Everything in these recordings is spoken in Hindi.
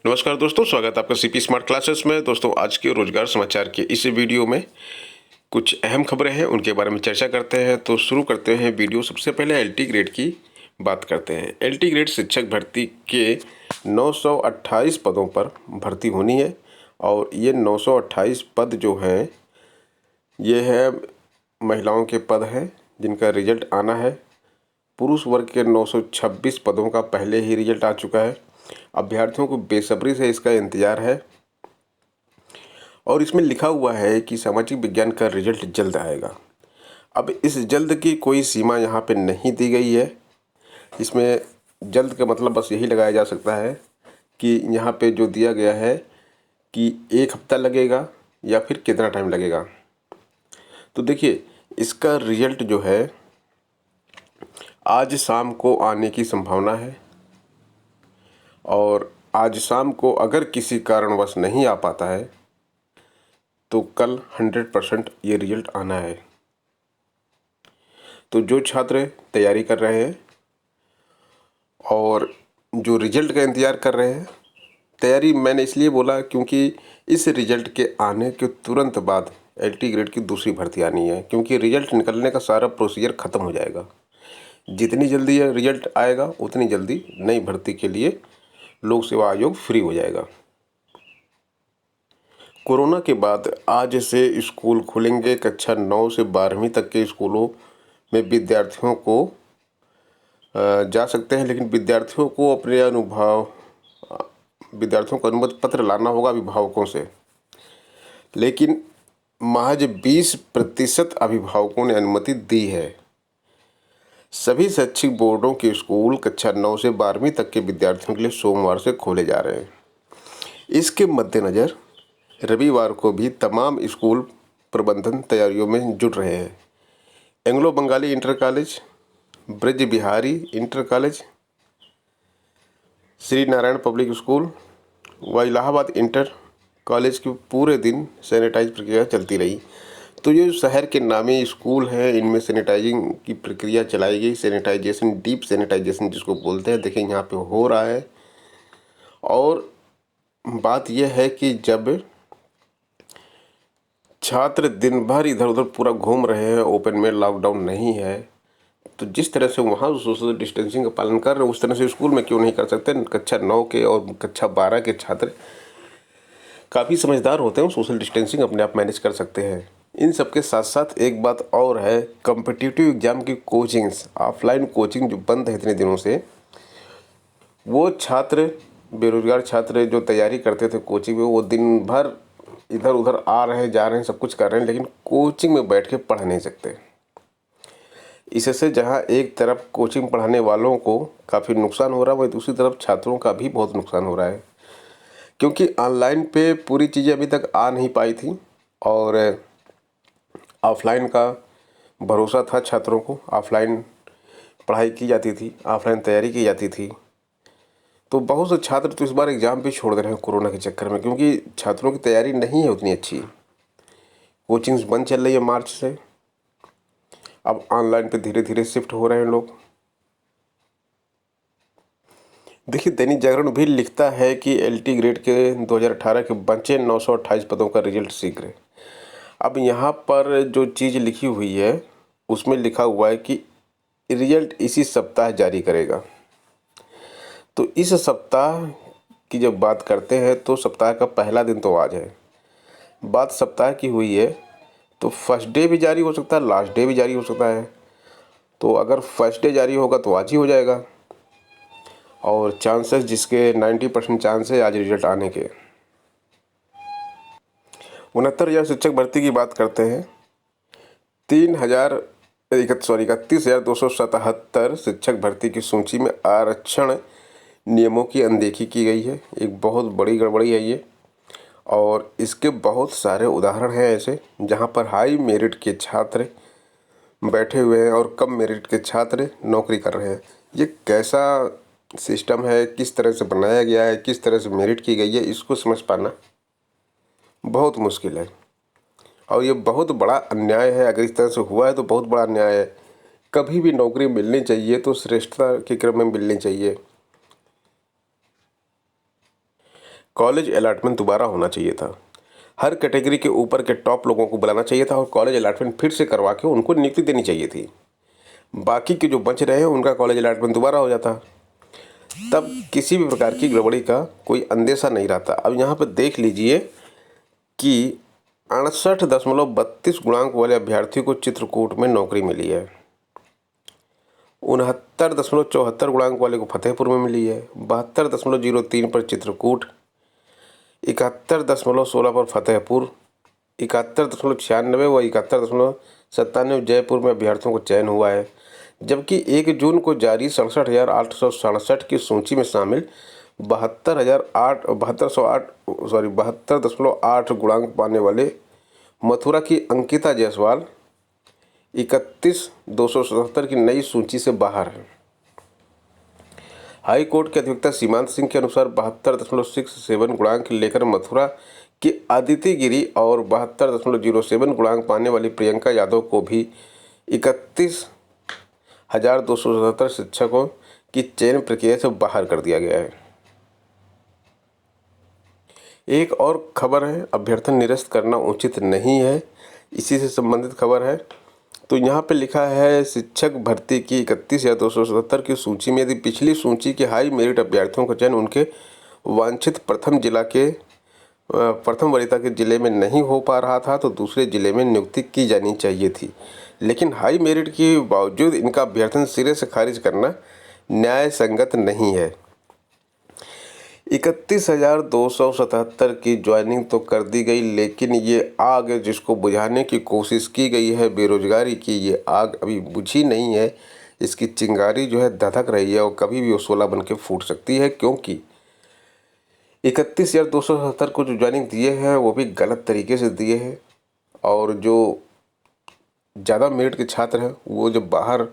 नमस्कार दोस्तों, स्वागत है आपका सीपी स्मार्ट क्लासेस में। दोस्तों, आज के रोजगार समाचार के इस वीडियो में कुछ अहम खबरें हैं, उनके बारे में चर्चा करते हैं। तो शुरू करते हैं वीडियो। सबसे पहले एलटी ग्रेड की बात करते हैं। एलटी ग्रेड शिक्षक भर्ती के 928 पदों पर भर्ती होनी है और ये 928 पद जो हैं ये है महिलाओं के पद हैं जिनका रिजल्ट आना है। पुरुष वर्ग के 926 पदों का पहले ही रिजल्ट आ चुका है। अभ्यर्थियों को बेसब्री से इसका इंतज़ार है और इसमें लिखा हुआ है कि सामाजिक विज्ञान का रिजल्ट जल्द आएगा। अब इस जल्द की कोई सीमा यहाँ पे नहीं दी गई है। इसमें जल्द का मतलब बस यही लगाया जा सकता है कि यहाँ पे जो दिया गया है कि 1 हफ्ता लगेगा या फिर कितना टाइम लगेगा। तो देखिए, इसका रिजल्ट जो है आज शाम को आने की संभावना है और आज शाम को अगर किसी कारणवश नहीं आ पाता है तो कल 100% ये रिजल्ट आना है। तो जो छात्र तैयारी कर रहे हैं और जो रिजल्ट का इंतज़ार कर रहे हैं, तैयारी मैंने इसलिए बोला क्योंकि इस रिजल्ट के आने के तुरंत बाद एलटी ग्रेड की दूसरी भर्ती आनी है, क्योंकि रिजल्ट निकलने का सारा प्रोसीजर ख़त्म हो जाएगा। जितनी जल्दी ये रिजल्ट आएगा उतनी जल्दी नई भर्ती के लिए लोक सेवा आयोग फ्री हो जाएगा। कोरोना के बाद आज से स्कूल खुलेंगे। कक्षा 9 से 12वीं तक के स्कूलों में विद्यार्थियों को जा सकते हैं, लेकिन विद्यार्थियों को अपने विद्यार्थियों को अनुमति पत्र लाना होगा अभिभावकों से। लेकिन महज 20% अभिभावकों ने अनुमति दी है। सभी शैक्षिक बोर्डों के स्कूल कक्षा 9 से 12वीं तक के विद्यार्थियों के लिए सोमवार से खोले जा रहे हैं। इसके मद्देनज़र रविवार को भी तमाम स्कूल प्रबंधन तैयारियों में जुट रहे हैं। Anglo Bengali inter college, Braj Bihari inter college, Shri Narayan public school व इलाहाबाद इंटर कॉलेज की पूरे दिन सैनिटाइज प्रक्रिया चलती रही। तो ये शहर के नामी स्कूल हैं, इनमें सैनिटाइजिंग की प्रक्रिया चलाई गई। सैनिटाइजेशन, डीप सैनिटाइजेशन जिसको बोलते हैं, देखिए यहाँ पे हो रहा है। और बात यह है कि जब छात्र दिन भर इधर उधर पूरा घूम रहे हैं, ओपन में लॉकडाउन नहीं है, तो जिस तरह से वहाँ सोशल डिस्टेंसिंग का पालन कर रहे हैं उस तरह से स्कूल में क्यों नहीं कर सकते। कक्षा 9 के और कक्षा 12 के छात्र काफ़ी समझदार होते हैं, सोशल डिस्टेंसिंग अपने आप मैनेज कर सकते हैं। इन सब के साथ साथ एक बात और है, कॉम्पिटिटिव एग्ज़ाम की कोचिंग्स, ऑफलाइन कोचिंग जो बंद है इतने दिनों से, वो छात्र, बेरोजगार छात्र जो तैयारी करते थे कोचिंग में, वो दिन भर इधर उधर आ रहे हैं, जा रहे हैं, सब कुछ कर रहे हैं, लेकिन कोचिंग में बैठ के पढ़ नहीं सकते। इससे जहाँ एक तरफ कोचिंग पढ़ाने वालों को काफ़ी नुकसान हो रहा है, वहीं दूसरी तरफ छात्रों का भी बहुत नुकसान हो रहा है, क्योंकि ऑनलाइन पे पूरी चीज़ें अभी तक आ नहीं पाई थी और ऑफलाइन का भरोसा था छात्रों को। ऑफलाइन पढ़ाई की जाती थी, ऑफलाइन तैयारी की जाती थी। तो बहुत से छात्र तो इस बार एग्ज़ाम भी छोड़ दे रहे हैं कोरोना के चक्कर में, क्योंकि छात्रों की तैयारी नहीं है उतनी अच्छी। कोचिंग्स बंद चल रही है मार्च से, अब ऑनलाइन पे धीरे धीरे शिफ्ट हो रहे हैं लोग। देखिए, दैनिक जागरण भी लिखता है कि एलटी ग्रेड के 2018 के बचे 928 पदों का रिजल्ट शीघ्र। अब यहाँ पर जो चीज़ लिखी हुई है उसमें लिखा हुआ है कि रिजल्ट इसी सप्ताह जारी करेगा। तो इस सप्ताह की जब बात करते हैं तो सप्ताह का पहला दिन तो आज है। बात सप्ताह की हुई है तो फर्स्ट डे भी जारी हो सकता है, लास्ट डे भी जारी हो सकता है। तो अगर फर्स्ट डे जारी होगा तो आज ही हो जाएगा और चांसेस जिसके 90% चांस है आज रिजल्ट आने के। 69,000 शिक्षक भर्ती की बात करते हैं। 31,277 शिक्षक भर्ती की सूची में आरक्षण नियमों की अनदेखी की गई है। एक बहुत बड़ी गड़बड़ी है ये, और इसके बहुत सारे उदाहरण हैं ऐसे जहां पर हाई मेरिट के छात्र बैठे हुए हैं और कम मेरिट के छात्र नौकरी कर रहे हैं। ये कैसा सिस्टम है, किस तरह से बनाया गया है, किस तरह से मेरिट की गई है, इसको समझ पाना बहुत मुश्किल है और ये बहुत बड़ा अन्याय है। अगर इस तरह से हुआ है तो बहुत बड़ा अन्याय है। कभी भी नौकरी मिलनी चाहिए तो श्रेष्ठता के क्रम में मिलनी चाहिए। कॉलेज अलॉटमेंट दोबारा होना चाहिए था। हर कैटेगरी के ऊपर के टॉप लोगों को बुलाना चाहिए था और कॉलेज अलॉटमेंट फिर से करवा के उनको नियुक्ति देनी चाहिए थी। बाकी के जो बच रहे हैं उनका कॉलेज अलॉटमेंट दोबारा हो जाता, तब किसी भी प्रकार की गड़बड़ी का कोई अंदेशा नहीं रहता। अब यहाँ पर देख लीजिए कि 68.32 गुणांक वाले अभ्यर्थी को चित्रकूट में नौकरी मिली है, 69.74 गुणांक वाले को फतेहपुर में मिली है, 72.03 पर चित्रकूट, 71.16 पर फतेहपुर, 71.96 व 71.97 जयपुर में अभ्यर्थियों को चयन हुआ है। जबकि 1 जून को जारी 67,867 की सूची में शामिल 72.8 गुणांक पाने वाले मथुरा की अंकिता जायसवाल 31,277 की नई सूची से बाहर है। हाई कोर्ट के अधिवक्ता सीमांत सिंह के अनुसार 72.67 गुणांक लेकर मथुरा की अदिति गिरी और 72.07 गुणांक पाने वाली प्रियंका यादव को भी 31,277 शिक्षकों की चयन प्रक्रिया से बाहर कर दिया गया है। एक और खबर है, अभ्यर्थन निरस्त करना उचित नहीं है, इसी से संबंधित खबर है। तो यहाँ पे लिखा है शिक्षक भर्ती की 31,277 की सूची में यदि पिछली सूची के हाई मेरिट अभ्यर्थियों का चयन उनके वांछित प्रथम वरीयता के जिले में नहीं हो पा रहा था तो दूसरे जिले में नियुक्ति की जानी चाहिए थी, लेकिन हाई मेरिट के बावजूद इनका अभ्यर्थन सिरे से खारिज करना न्याय संगत नहीं है। 31,277 की ज्वाइनिंग तो कर दी गई, लेकिन ये आग जिसको बुझाने की कोशिश की गई है बेरोजगारी की, ये आग अभी बुझी नहीं है। इसकी चिंगारी जो है धधक रही है और कभी भी वो शोला बन के फूट सकती है, क्योंकि 31,277 को जो ज्वाइनिंग दिए हैं वो भी गलत तरीके से दिए हैं और जो ज़्यादा मेरिट के छात्र हैं वो जब बाहर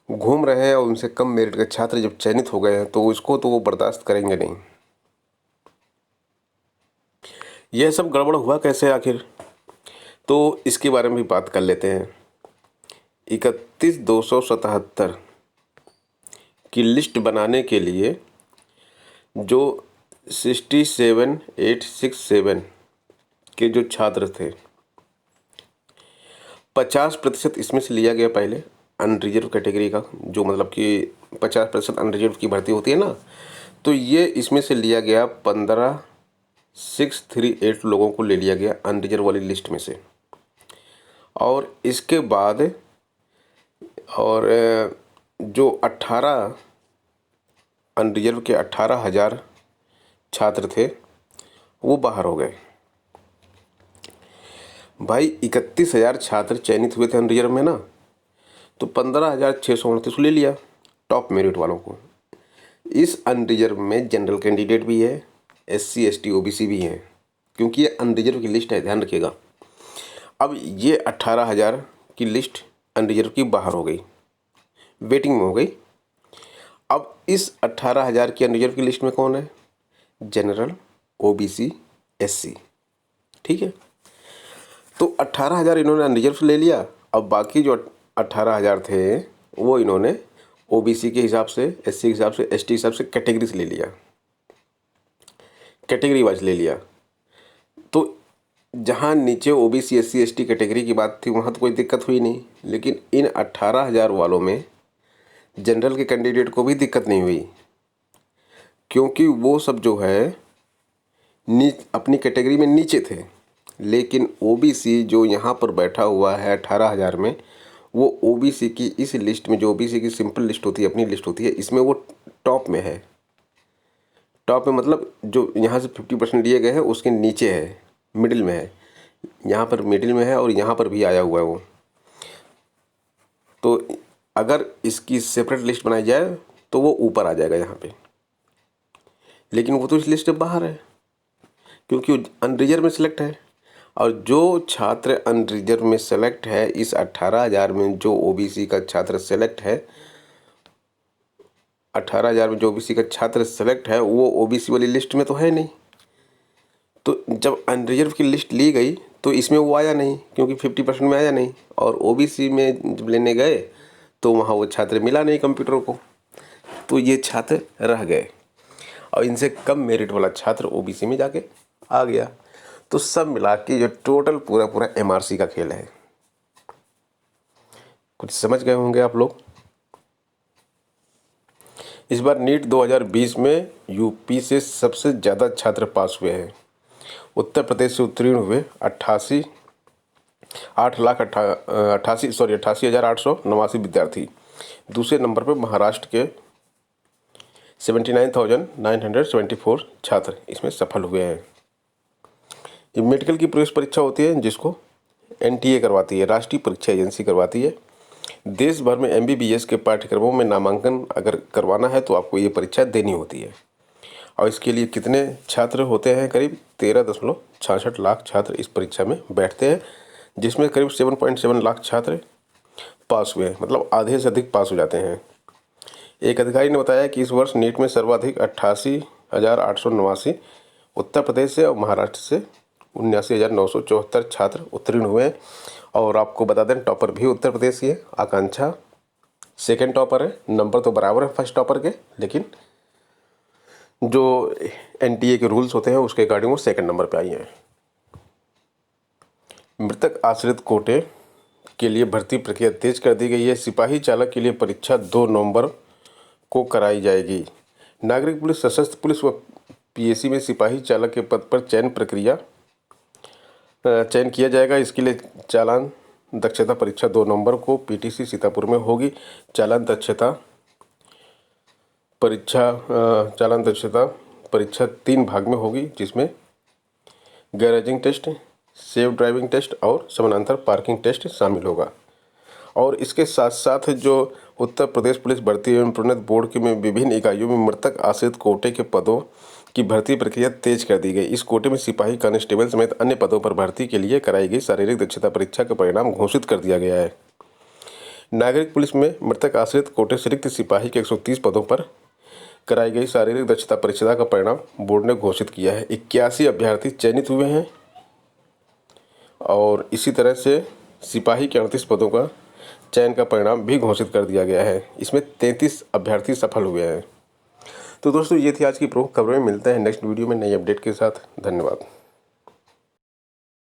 घूम रहे हैं और उनसे कम मेरिट के छात्र जब चयनित हो गए हैं तो इसको तो वो बर्दाश्त करेंगे नहीं। यह सब गड़बड़ हुआ कैसे आखिर, तो इसके बारे में भी बात कर लेते हैं। 31,277 की लिस्ट बनाने के लिए जो 67,867 के जो छात्र थे 50% इसमें से लिया गया पहले अनरिजर्व कैटेगरी का, जो मतलब कि 50% अनरिजर्व की भर्ती होती है ना, तो ये इसमें से लिया गया 15,638 लोगों को ले लिया गया अनरिजर्व वाली लिस्ट में से। और इसके बाद और जो 18 अनरिजर्व के 18,000 छात्र थे वो बाहर हो गए। भाई 31,000 छात्र चयनित हुए थे अनरिजर्व में ना, तो 15,629 ले लिया टॉप मेरिट वालों को। इस अनरिजर्व में जनरल कैंडिडेट भी है, SC ST OBC भी है, क्योंकि ये अनरिजर्व की लिस्ट है, ध्यान रखिएगा। अब ये 18,000 की लिस्ट अनरिजर्व की बाहर हो गई, वेटिंग में हो गई। अब इस 18,000 की अनरिजर्व की लिस्ट में कौन है? जनरल, OBC, SC, ठीक है। तो 18,000 इन्होंने अनरिजर्व से ले लिया। अब बाकी जो 18,000 थे वो इन्होंने OBC के हिसाब से, SC के हिसाब से, ST के हिसाब से कैटेगरी से ले लिया, कैटेगरी वाइज ले लिया। तो जहाँ नीचे OBC SC ST कैटेगरी की बात थी वहाँ तो कोई दिक्कत हुई नहीं, लेकिन इन 18,000 वालों में जनरल के कैंडिडेट को भी दिक्कत नहीं हुई, क्योंकि वो सब जो है अपनी कैटेगरी में नीचे थे। लेकिन OBC जो यहाँ पर बैठा हुआ है 18,000 में, वो OBC की इस लिस्ट में, जो OBC की सिंपल लिस्ट होती है, अपनी लिस्ट होती है, इसमें वो टॉप में है। टॉप में मतलब जो यहाँ से 50% लिए गए हैं उसके नीचे है, मिडिल में है। यहाँ पर मिडिल में है और यहाँ पर भी आया हुआ है वो। तो अगर इसकी सेपरेट लिस्ट बनाई जाए तो वो ऊपर आ जाएगा यहाँ पे, लेकिन वो तो इस लिस्ट से बाहर है क्योंकि वो अनरिजर्व में सेलेक्ट है। और जो छात्र अनरिजर्व में सेलेक्ट है, इस 18,000 में जो OBC का छात्र सेलेक्ट है, 18,000 में जो OBC का छात्र सेलेक्ट है वो OBC वाली लिस्ट में तो है नहीं। तो जब अनरिजर्व की लिस्ट ली गई तो इसमें वो आया नहीं, क्योंकि 50% में आया नहीं। और OBC में जब लेने गए तो वहाँ वो छात्र मिला नहीं कंप्यूटर को, तो ये छात्र रह गए। और इनसे कम मेरिट वाला छात्र ओबीसी में जाके आ गया। तो सब मिला के ये टोटल पूरा एमआरसी का खेल है। कुछ समझ गए होंगे आप लोग। इस बार नीट 2020 में यूपी से सबसे ज़्यादा छात्र पास हुए हैं। उत्तर प्रदेश से उत्तीर्ण हुए 88,889 विद्यार्थी। दूसरे नंबर पर महाराष्ट्र के 79,974 छात्र इसमें सफल हुए हैं। ये मेडिकल की प्रवेश परीक्षा होती है जिसको एनटीए करवाती है, राष्ट्रीय परीक्षा एजेंसी करवाती है। देश भर में एमबीबीएस के पाठ्यक्रमों में नामांकन अगर करवाना है तो आपको ये परीक्षा देनी होती है। और इसके लिए कितने छात्र होते हैं? करीब 13.66 लाख छात्र इस परीक्षा में बैठते हैं, जिसमें करीब 7.7 लाख छात्र पास हुए हैं, मतलब आधे से अधिक पास हो जाते हैं। एक अधिकारी ने बताया कि इस वर्ष नीट में सर्वाधिक 88,889 उत्तर प्रदेश से और महाराष्ट्र से 79,974 छात्र उत्तीर्ण हुए हैं। और आपको बता दें टॉपर भी उत्तर प्रदेश की है, आकांक्षा सेकंड टॉपर है। नंबर तो बराबर है फर्स्ट टॉपर के, लेकिन जो एनटीए के रूल्स होते हैं उसके अकॉर्डिंग वो सेकंड नंबर पे आई हैं। मृतक आश्रित कोटे के लिए भर्ती प्रक्रिया तेज कर दी गई है। सिपाही चालक के लिए परीक्षा 2 नवंबर को कराई जाएगी। नागरिक पुलिस, सशस्त्र पुलिस व पीएसी में सिपाही चालक के पद पर चयन किया जाएगा। इसके लिए चालान दक्षता परीक्षा 2 नवंबर को पीटीसी सीतापुर में होगी। चालान दक्षता परीक्षा 3 भाग में होगी, जिसमें गैरेजिंग टेस्ट, सेफ ड्राइविंग टेस्ट और समानांतर पार्किंग टेस्ट शामिल होगा। और इसके साथ साथ जो उत्तर प्रदेश पुलिस भर्ती एवं प्रोन्नति बोर्ड के में विभिन्न इकाइयों में मृतक आश्रित कोटे के पदों की भर्ती प्रक्रिया तेज कर दी गई। इस कोटे में सिपाही, कांस्टेबल समेत अन्य पदों पर भर्ती के लिए कराई गई शारीरिक दक्षता परीक्षा का परिणाम घोषित कर दिया गया है। नागरिक पुलिस में मृतक आश्रित कोटे से रिक्त सिपाही के 130 पदों पर कराई गई शारीरिक दक्षता परीक्षा का परिणाम बोर्ड ने घोषित किया है। 81 अभ्यर्थी चयनित हुए हैं और इसी तरह से सिपाही के 38 पदों का चयन का परिणाम भी घोषित कर दिया गया है। इसमें 33 अभ्यर्थी सफल हुए हैं। तो दोस्तों ये थी आज की प्रमुख खबरें। मिलते हैं नेक्स्ट वीडियो में नई अपडेट के साथ। धन्यवाद।